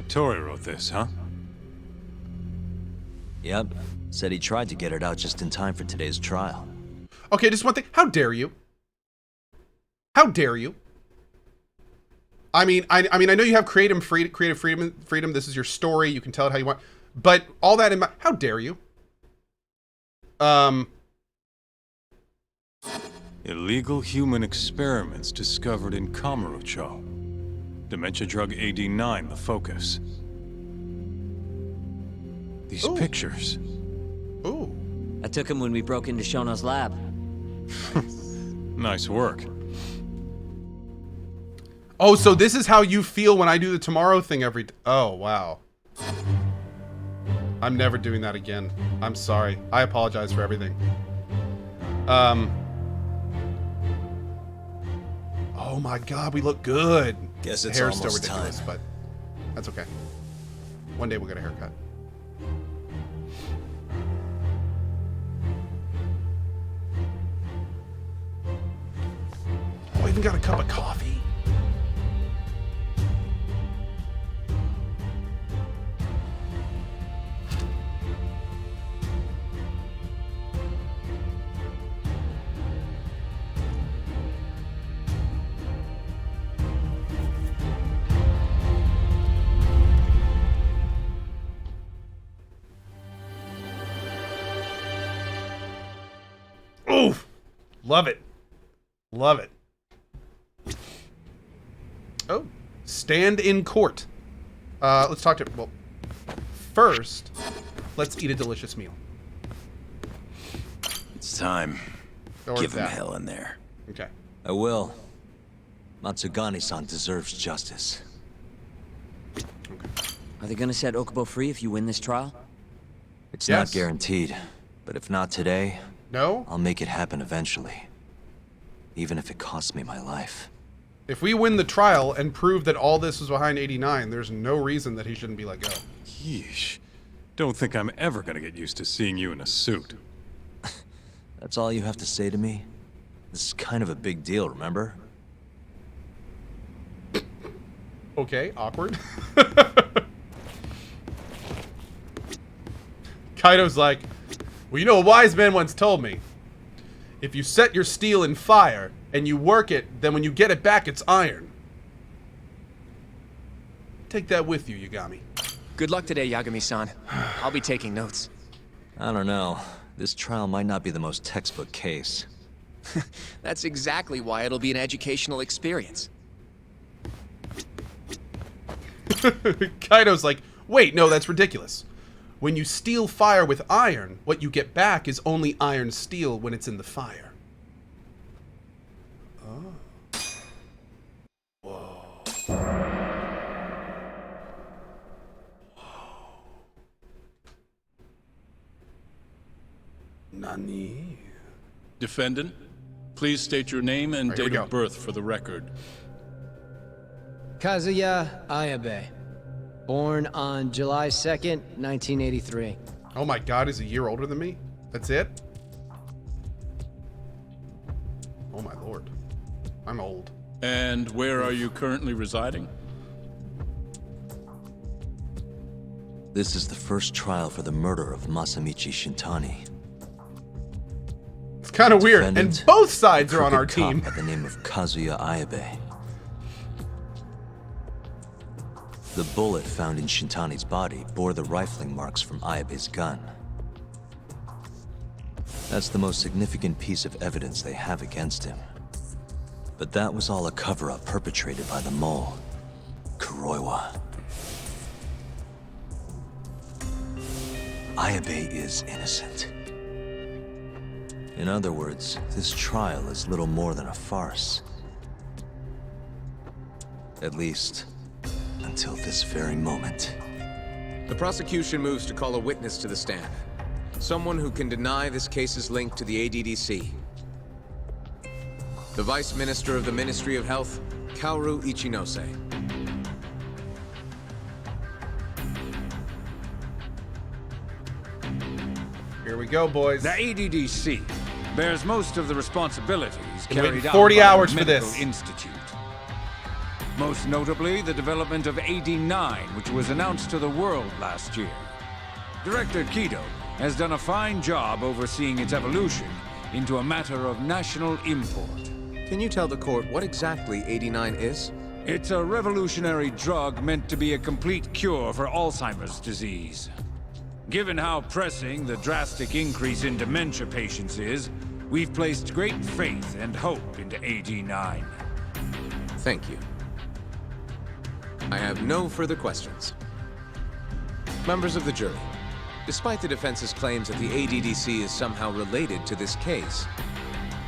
Tori wrote this, huh? Yep. Said he tried to get it out just in time for today's trial. Okay, just one thing. How dare you? How dare you? I mean, I know you have creative freedom. This is your story. You can tell it how you want. But all that in mind, how dare you? Illegal human experiments discovered in Cohh. Dementia drug AD9, the focus. These pictures. Ooh. I took him when we broke into Shono's lab. Nice work. Oh, so this is how you feel when I do the tomorrow thing every... Oh, wow. I'm never doing that again. I'm sorry. I apologize for everything. Oh my god, we look good. Guess The it's hair's still almost ridiculous, time. but that's okay. One day we'll get a haircut. Oh, I even got a cup of coffee. Oof. Love it. Love it. Oh, stand in court. Let's talk to... Well, first, let's eat a delicious meal. It's time. Or Give him that. hell in there. Okay. I will. Matsugani-san deserves justice. Are they gonna set Okubo free if you win this trial? It's Yes. not guaranteed, but if not today, No? I'll make it happen eventually. Even if it costs me my life. If we win the trial and prove that all this was behind 89, there's no reason that he shouldn't be let go. Yeesh. Don't think I'm ever gonna get used to seeing you in a suit. That's all you have to say to me? This is kind of a big deal, remember? Okay, awkward. Kaido's like, well, you know, a wise man once told me, if you set your steel in fire and you work it, then when you get it back, it's iron. Take that with you, Yagami. Good luck today, Yagami-san. I'll be taking notes. I don't know. This trial might not be the most textbook case. That's exactly why it'll be an educational experience. Kaido's like, wait, no, that's ridiculous. When you steal fire with iron, what you get back is only iron steel when it's in the fire. Oh. Whoa. Nani? Defendant, please state your name and Right, here we date go. of birth for the record. Kazuya Ayabe. Born on July 2nd, 1983. Oh my god, he's a year older than me? That's it? Oh my lord. I'm old. And where are you currently residing? This is the first trial for the murder of Masamichi Shintani. It's kind of weird. And Defendant, both sides a are on our crooked cop team. by the name of Kazuya Ayabe. The bullet found in Shintani's body bore the rifling marks from Ayabe's gun. That's the most significant piece of evidence they have against him. But that was all a cover-up perpetrated by the mole, Kuroiwa. Ayabe is innocent. In other words, this trial is little more than a farce. At least, until this very moment. The prosecution moves to call a witness to the stand. Someone who can deny this case's link to the ADDC. The Vice Minister of the Ministry of Health, Kaoru Ichinose. Here we go, boys. The ADDC bears most of the responsibilities Been waiting carried out 40 by hours the for Medical this. Institute. Most notably, the development of AD-9, which was announced to the world last year. Director Kido has done a fine job overseeing its evolution into a matter of national import. Can you tell the court what exactly AD-9 is? It's a revolutionary drug meant to be a complete cure for Alzheimer's disease. Given how pressing the drastic increase in dementia patients is, we've placed great faith and hope into AD-9. Thank you. I have no further questions. Members of the jury, despite the defense's claims that the ADDC is somehow related to this case,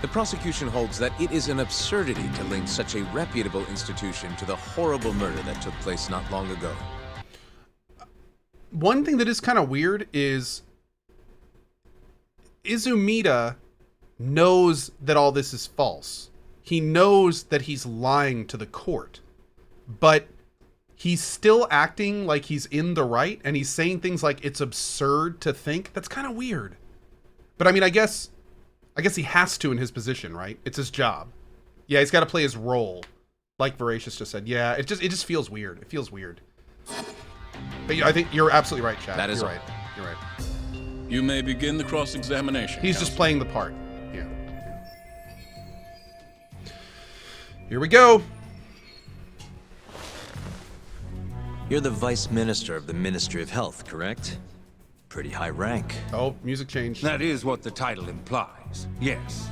the prosecution holds that it is an absurdity to link such a reputable institution to the horrible murder that took place not long ago. One thing that is kind of weird is Izumida knows that all this is false. He knows that he's lying to the court, but he's still acting like he's in the right, and he's saying things like it's absurd to think. That's kind of weird. But I mean, I guess he has to in his position, right? It's his job. Yeah, he's got to play his role. Like Voracious just said. Yeah, it just feels weird. It feels weird. But yeah, I think you're absolutely right, Chad. That is you're all. right. You're right. You may begin the cross-examination. He's just counsel. playing the part. Yeah. Here we go. You're the Vice Minister of the Ministry of Health, correct? Pretty high rank. Oh, music change. That is what the title implies, yes.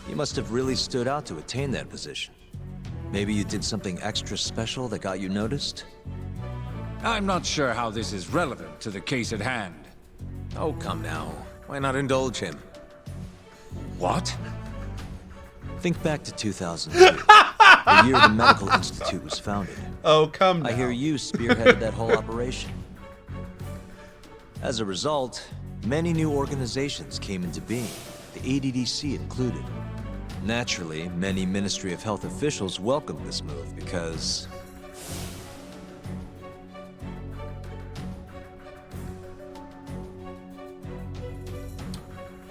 You must have really stood out to attain that position. Maybe you did something extra special that got you noticed? I'm not sure how this is relevant to the case at hand. Oh, come now. Why not indulge him? What? Think back to 2002, the year the Medical Institute was founded. Oh, come now. I hear you spearheaded that whole operation. As a result, many new organizations came into being, the ADDC included. Naturally, many Ministry of Health officials welcomed this move because...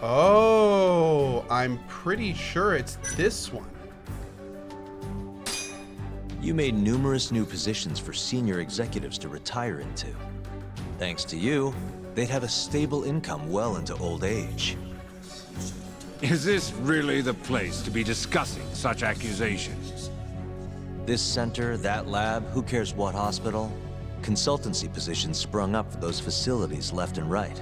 Oh, I'm pretty sure it's this one. you made numerous new positions for senior executives to retire into. Thanks to you, they'd have a stable income well into old age. Is this really the place to be discussing such accusations? This center, that lab, who cares what hospital? Consultancy positions sprung up for those facilities left and right.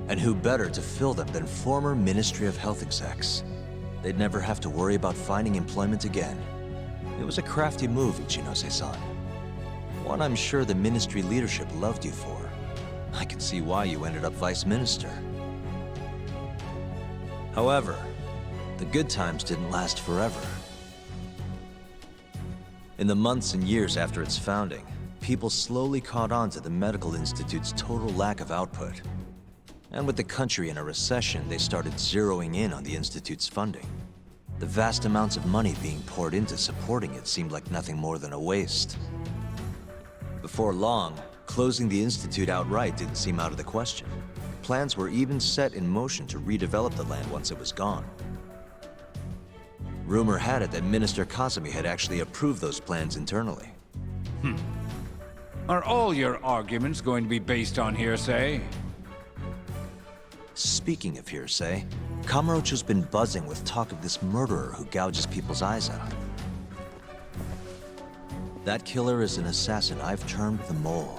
And who better to fill them than former Ministry of Health execs? They'd never have to worry about finding employment again. It was a crafty move, Ichinose-san. One I'm sure the ministry leadership loved you for. I can see why you ended up vice minister. However, the good times didn't last forever. In the months and years after its founding, people slowly caught on to the Medical Institute's total lack of output. And with the country in a recession, they started zeroing in on the Institute's funding. The vast amounts of money being poured into supporting it seemed like nothing more than a waste. Before long, closing the Institute outright didn't seem out of the question. Plans were even set in motion to redevelop the land once it was gone. Rumor had it that Minister Kazumi had actually approved those plans internally. Are all your arguments going to be based on hearsay? Speaking of hearsay, Kamurocho's been buzzing with talk of this murderer who gouges people's eyes out. That killer is an assassin I've termed the Mole.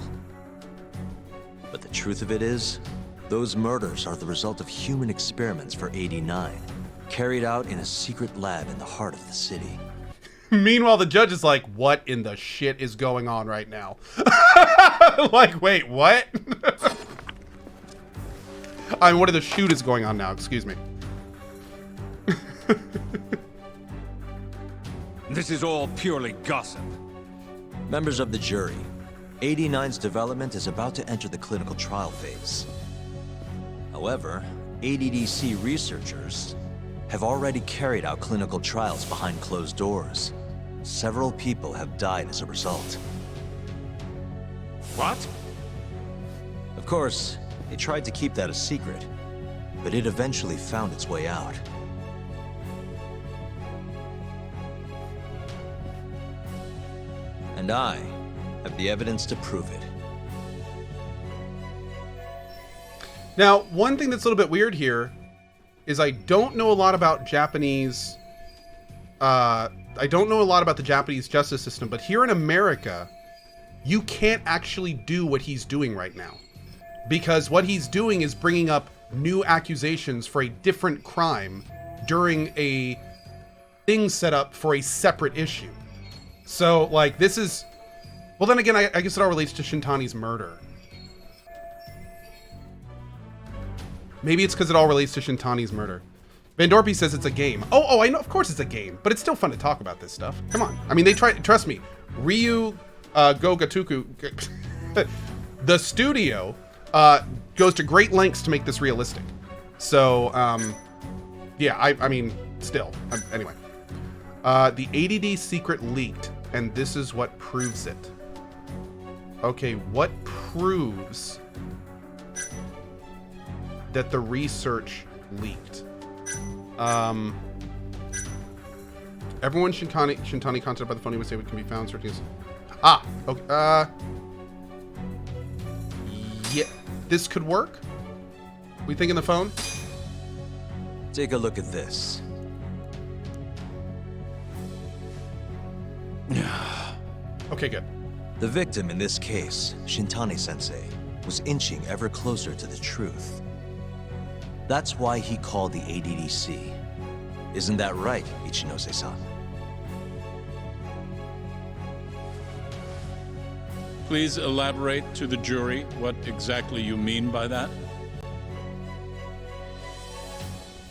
But the truth of it is, those murders are the result of human experiments for AD-9, carried out in a secret lab in the heart of the city. Meanwhile, the judge is like, what in the shit is going on right now? Like, wait, what? I mean, what are the shoot is going on now? Excuse me. This is all purely gossip. Members of the jury, AD-9's development is about to enter the clinical trial phase. However, ADDC researchers have already carried out clinical trials behind closed doors. Several people have died as a result. What? Of course, they tried to keep that a secret, but it eventually found its way out. And I have the evidence to prove it. Now, one thing that's a little bit weird here is I don't know a lot about Japanese... I don't know a lot about the Japanese justice system, but here in America, you can't actually do what he's doing right now. Because what he's doing is bringing up new accusations for a different crime during a thing set up for a separate issue. So, like, this is... Well, then again, I guess it all relates to Shintani's murder. Maybe it's because it all relates to Shintani's murder. Van Dorpy says it's a game. Oh, I know. Of course it's a game, but it's still fun to talk about this stuff. Come on. I mean, they try. Trust me. Ryu Go Gatuku, the studio goes to great lengths to make this realistic. So, yeah. I mean, still. Anyway, the ADD secret leaked, and this is what proves it. Okay, what proves that the research leaked? Everyone Shintani contacted by the phone was able can be found. Okay. Yeah, this could work. We think in the phone. Take a look at this. Okay, good. The victim in this case, Shintani-sensei, was inching ever closer to the truth. That's why he called the ADDC. Isn't that right, Ichinose-san? Please elaborate to the jury what exactly you mean by that.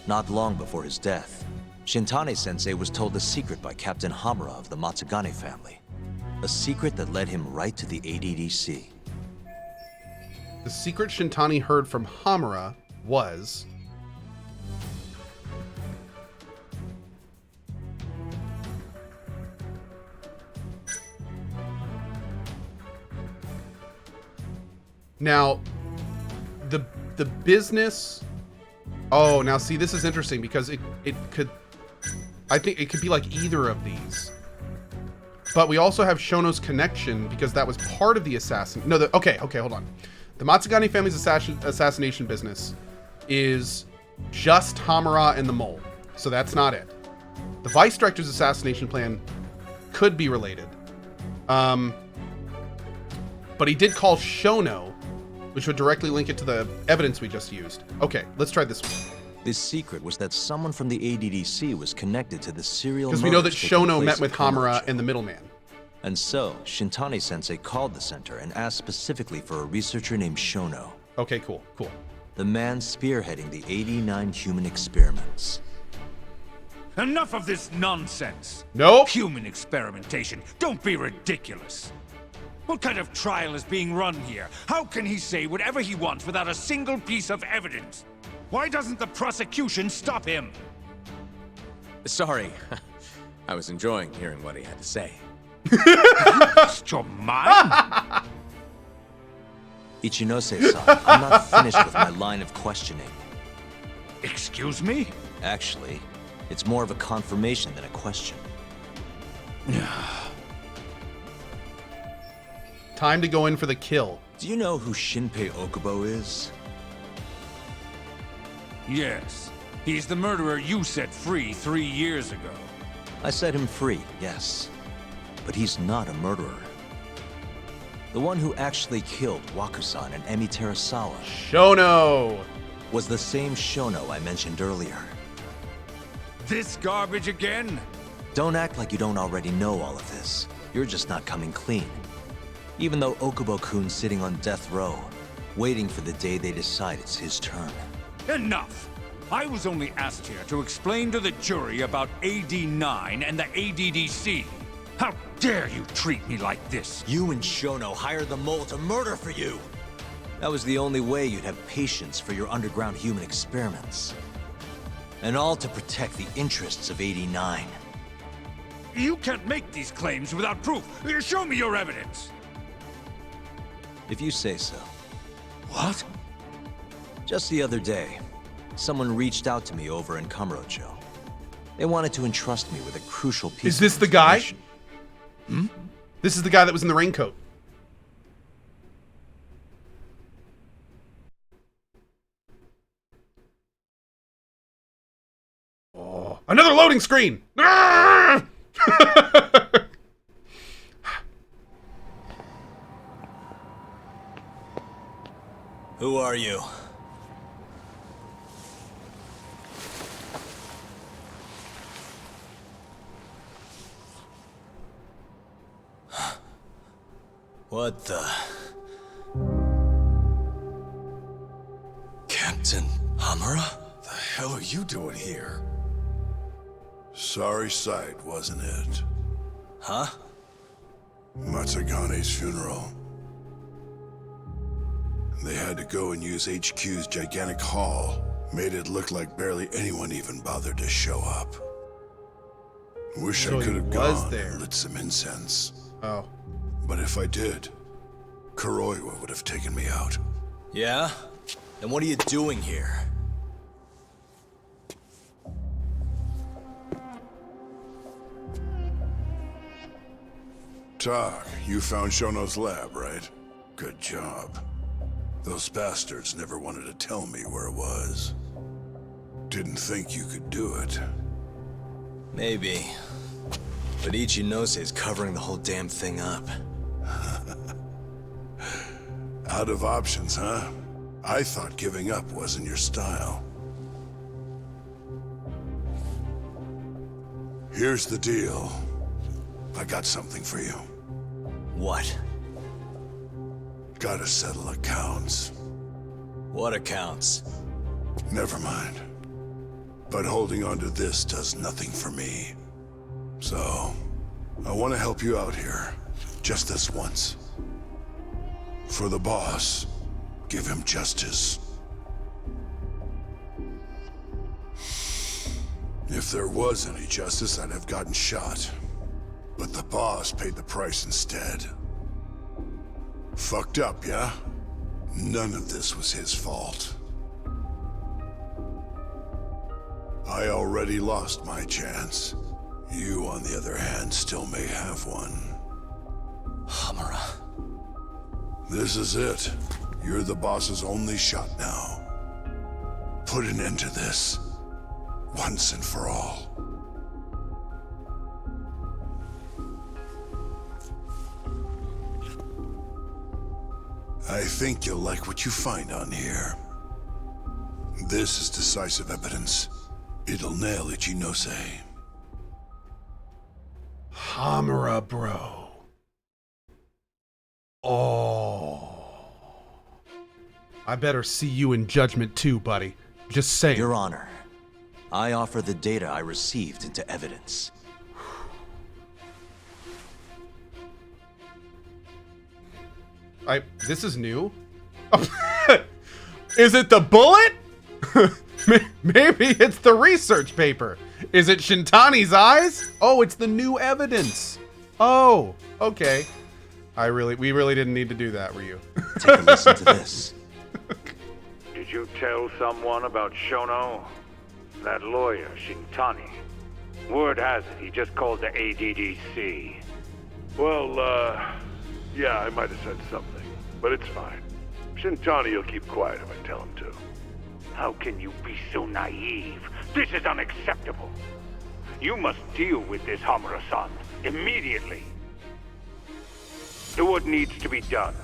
Not long before his death, Shintani-sensei was told a secret by Captain Hamura of the Matsugane family. A secret that led him right to the ADDC. The secret Shintani heard from Hamura was... Now, the business... Oh, now see, this is interesting because it could... I think it could be like either of these. But we also have Shono's connection because that was part of the assassin... No, okay, hold on. The Matsugane family's assassination business is just Hamura and the Mole. So that's not it. The vice director's assassination plan could be related. But he did call Shono, which would directly link it to the evidence we just used. Okay, let's try this one. This secret was that someone from the ADDC was connected to the serial because we know that murders taking Shono place met with at Hamura Konoha. and the middleman. And so, Shintani-sensei called the center and asked specifically for a researcher named Shono. Okay, cool. The man spearheading the 89 human experiments. Enough of this nonsense. Nope. Human experimentation. Don't be ridiculous. What kind of trial is being run here? How can he say whatever he wants without a single piece of evidence? Why doesn't the prosecution stop him? Sorry. I was enjoying hearing what he had to say. Lost your mind? Ichinose-san, I'm not finished with my line of questioning. Excuse me? Actually, it's more of a confirmation than a question. Time to go in for the kill. Do you know who Shinpei Okubo is? Yes. He's the murderer you set free 3 years ago. I set him free, yes. But he's not a murderer. The one who actually killed Wakusan and Emi Terasawa Shono! was the same Shono I mentioned earlier. This garbage again? Don't act like you don't already know all of this. You're just not coming clean. Even though Okubo-kun's sitting on death row, waiting for the day they decide it's his turn. Enough! I was only asked here to explain to the jury about AD9 and the ADDC. How dare you treat me like this? You and Shono hired the mole to murder for you! That was the only way you'd have patience for your underground human experiments. And all to protect the interests of 89. You can't make these claims without proof. Show me your evidence. If you say so. What? Just the other day, someone reached out to me over in Kamurocho. They wanted to entrust me with a crucial piece Is this of the guy? information. This is the guy that was in the raincoat. Oh, another loading screen! Who are you? What the? Captain Hamura? The hell are you doing here? Sorry sight, wasn't it? Huh? Matsugane's funeral. They had to go and use HQ's gigantic hall. Made it look like barely anyone even bothered to show up. Wish So I could he have was gone there. and lit some incense. Oh. But if I did, Kuroiwa would have taken me out. Yeah? Then what are you doing here? Tak, you found Shono's lab, right? Good job. Those bastards never wanted to tell me where it was. Didn't think you could do it. Maybe. But Ichinose is covering the whole damn thing up. Out of options, huh? I thought giving up wasn't your style. Here's the deal. I got something for you. What? Gotta settle accounts. What accounts? Never mind. But holding on to this does nothing for me. So, I want to help you out here. Just this once. For the boss, give him justice. If there was any justice, I'd have gotten shot. But the boss paid the price instead. Fucked up, yeah? None of this was his fault. I already lost my chance. You, on the other hand, still may have one. Hamura. This is it. You're the boss's only shot now. Put an end to this. Once and for all. I think you'll like what you find on here. This is decisive evidence. It'll nail Ichinose. Hamura, bro. Oh. I better see you in judgment too, buddy. Just saying. Your Honor, I offer the data I received into evidence. This is new? Is it the bullet? Maybe it's the research paper. Is it Shintani's eyes? Oh, it's the new evidence. Oh, okay. We really didn't need to do that, were you? Take a listen to this. Did you tell someone about Shono? That lawyer, Shintani. Word has it, he just called the ADDC. Well, yeah, I might have said something, but it's fine. Shintani will keep quiet if I tell him to. How can you be so naive? This is unacceptable. You must deal with this, Hamura-san, immediately. Do what needs to be done.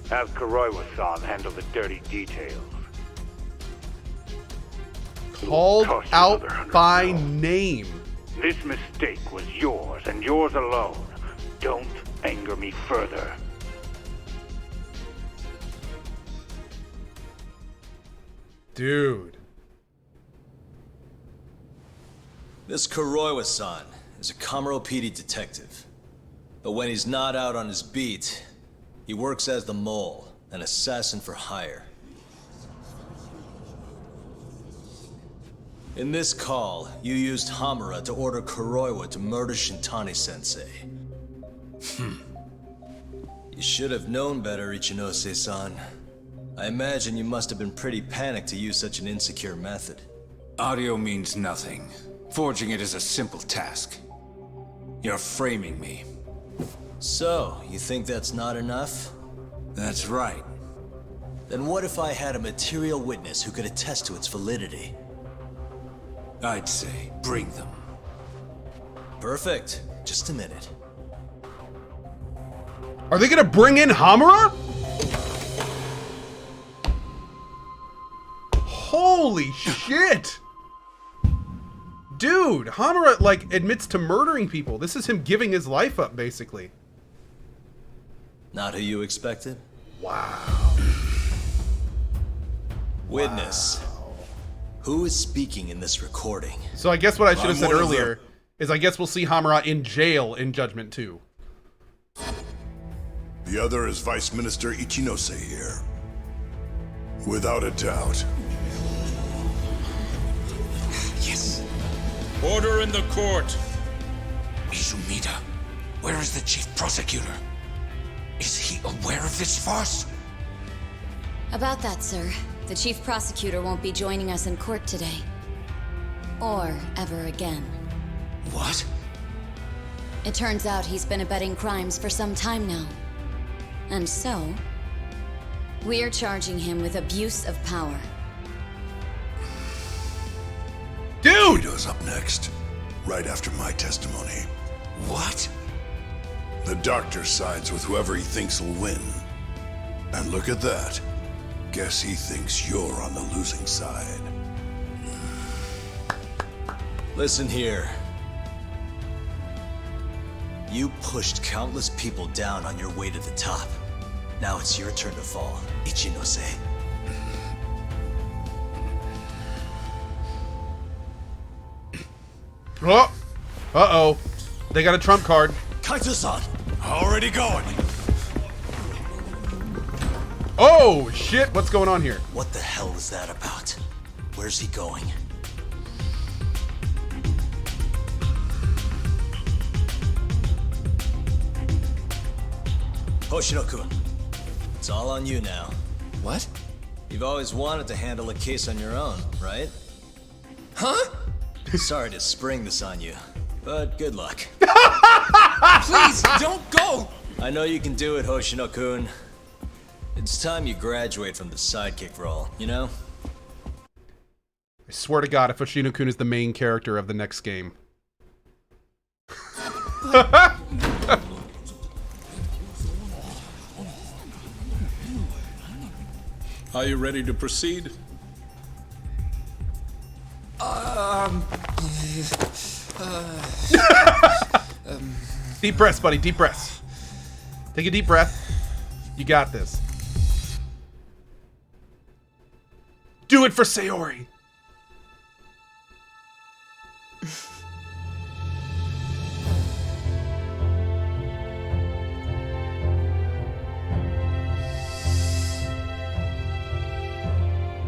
Have Kuroiwa-san handle the dirty details. Called out by name. This mistake was yours and yours alone. Don't anger me further. Dude. This Kuroiwa-san is a Kamuro PD detective. But when he's not out on his beat, he works as the mole, an assassin for hire. In this call, you used Hamura to order Kuroiwa to murder Shintani-sensei. You should have known better, Ichinose-san. I imagine you must have been pretty panicked to use such an insecure method. Audio means nothing. Forging it is a simple task. You're framing me. So, you think that's not enough? That's right. Then what if I had a material witness who could attest to its validity? I'd say bring them. Perfect. Just a minute. Are they gonna bring in Hamura? Holy shit! Dude, Hamura, like, admits to murdering people. This is him giving his life up, basically. Not who you expected? Wow. Witness. Who is speaking in this recording? So I guess what I should have I'm said one of earlier is I guess we'll see Hamura in jail in Judgment 2. The other is Vice Minister Ichinose here. Without a doubt. Yes. Order in the court. Izumida, where is the chief prosecutor? Is he aware of this farce? About that, sir. The chief prosecutor won't be joining us in court today. Or ever again. What? It turns out he's been abetting crimes for some time now. And so, we're charging him with abuse of power. Dude! Kido's up next, right after my testimony. What? The doctor sides with whoever he thinks will win. And look at that. Guess he thinks you're on the losing side. Listen here. You pushed countless people down on your way to the top. Now it's your turn to fall, Ichinose. Oh! Uh-oh. They got a trump card. Kaito-san! Already going. Oh, shit! What's going on here? What the hell is that about? Where's he going? Hoshino-kun, it's all on you now. What? You've always wanted to handle a case on your own, right? Huh? Sorry to spring this on you, but good luck. Please, don't go! I know you can do it, Hoshino-kun. It's time you graduate from the sidekick role, you know? I swear to God, if Hoshino-kun is the main character of the next game. Are you ready to proceed? Deep breaths, buddy. Deep breaths. Take a deep breath. You got this. Do it for Sayori.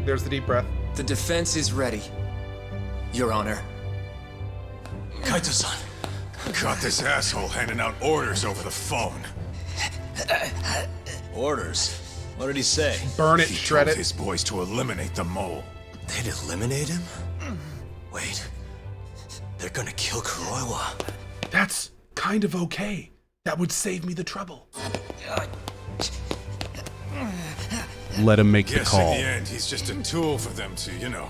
There's the deep breath. The defense is ready, Your Honor. Kaito-san. Got this asshole handing out orders over the phone. Orders? What did he say? Burn it, He shred told it. his boys to eliminate the mole. They'd eliminate him? Wait. They're gonna kill Kuroiwa. That's kind of okay. That would save me the trouble. Let him make the Guess call. in the end, he's just a tool for them to, you know,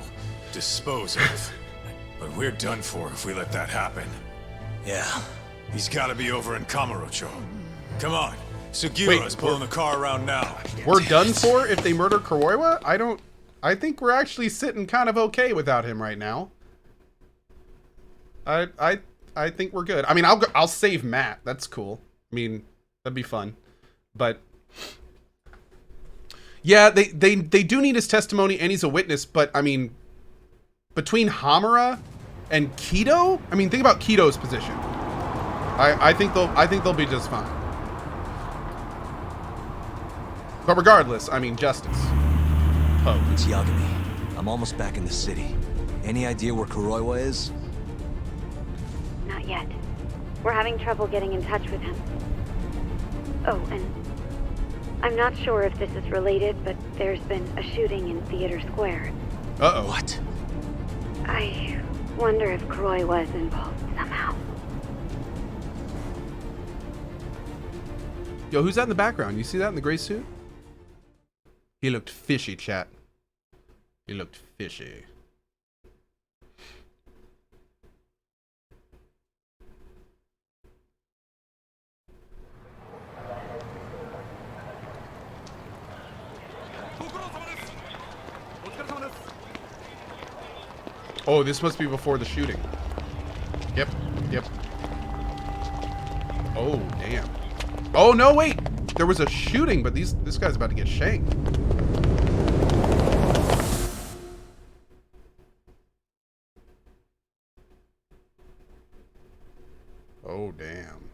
dispose of. But we're done for if we let that happen. Yeah. He's gotta be over in Kamurocho. Come on. Sugiura's Wait, pulling the car around now. We're done for if they murder Kuroiwa? I think we're actually sitting kind of okay without him right now. I think we're good. I mean, I'll save Matt. That's cool. I mean, that'd be fun. But yeah, they do need his testimony and he's a witness, but I mean, between Hamura and Kido, I mean, think about Kido's position. I think they'll be just fine. But regardless, I mean, justice. Oh. It's Yagami. I'm almost back in the city. Any idea where Kuroiwa is? Not yet. We're having trouble getting in touch with him. Oh, and I'm not sure if this is related, but there's been a shooting in Theater Square. Uh-oh. What? I wonder if Kuroiwa is involved somehow. Yo, who's that in the background? You see that in the gray suit? He looked fishy, chat. He looked fishy. Oh, this must be before the shooting. Yep, yep. Oh, damn. Oh, no, wait! There was a shooting, but this guy's about to get shanked. Oh, damn.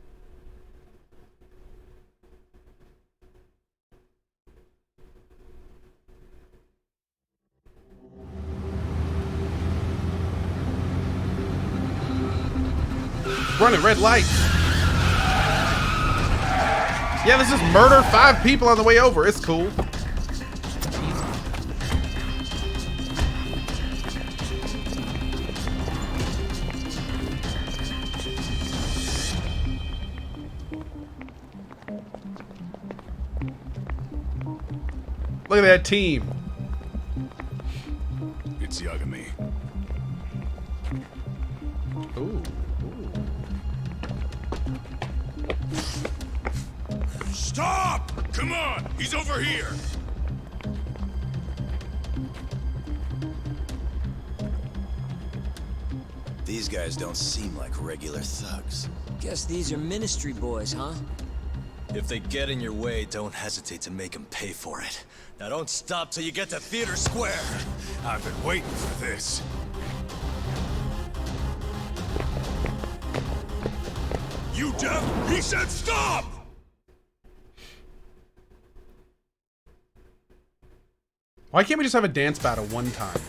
Running red light. Yeah, this is murder 5 people on the way over. It's cool. Look at that team. It's Yagami. Ooh. Stop! Come on! He's over here! These guys don't seem like regular thugs. Guess these are ministry boys, huh? If they get in your way, don't hesitate to make them pay for it. Now don't stop till you get to Theater Square. I've been waiting for this. You deaf? He said stop! Why can't we just have a dance battle one time?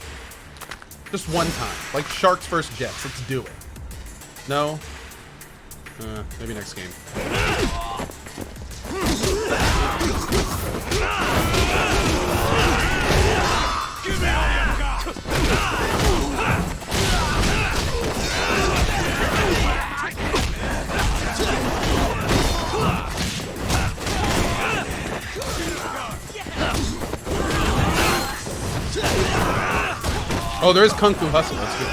Just one time. Like Sharks vs. Jets. Let's do it. No? Maybe next game. Oh, there is Kung Fu Hustle. That's good.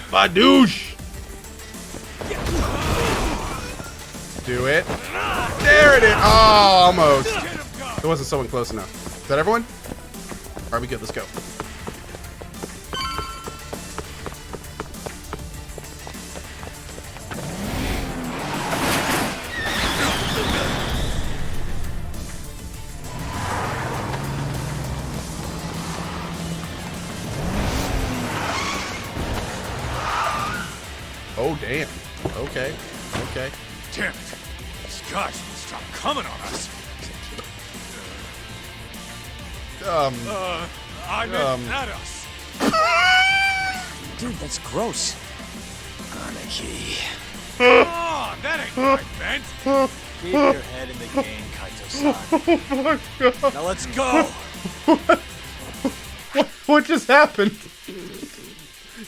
Badoosh! Do it. There it is! Oh, almost. There wasn't someone close enough. Is that everyone? Alright, we good. Let's go. Oh, damn. Okay. Okay. Damn it! These guys will stop coming on us. I meant at us. Dude, that's gross. Anarchy. Come on, that ain't what I meant. Keep your head in the game, Kaito-san. Oh my god. Now let's go. What just happened?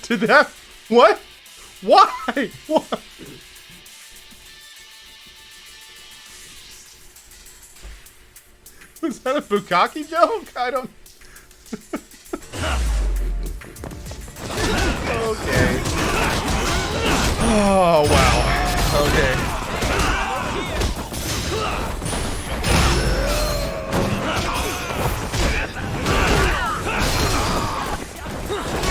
Did that... What? Why? What? Was that a Bukkake joke? I don't... Okay. Oh, wow. Okay.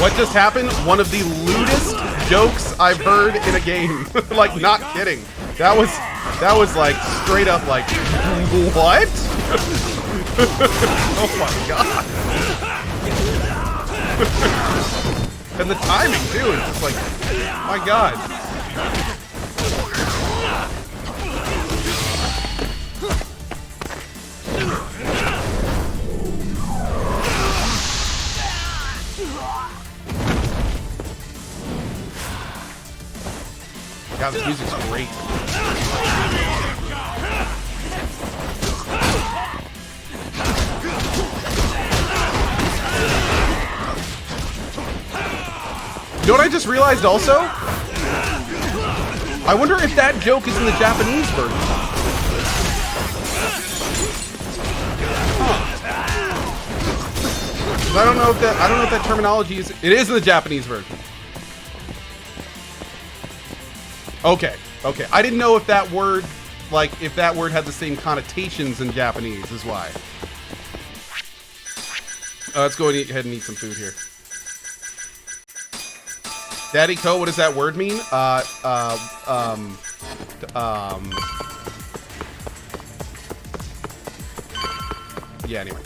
What just happened? One of the lewdest jokes I've heard in a game. Like, not kidding. That was like straight up like, what? Oh my god. And the timing too is just like, my god. God, the music's great. You know what I just realized also? I wonder if that joke is in the Japanese version. Huh. I don't know if that terminology is. It is in the Japanese version. Okay. Okay. I didn't know if that word, like, if that word had the same connotations in Japanese, is why. Let's go ahead and eat some food here. Daddy Cohh, what does that word mean? Yeah, anyway.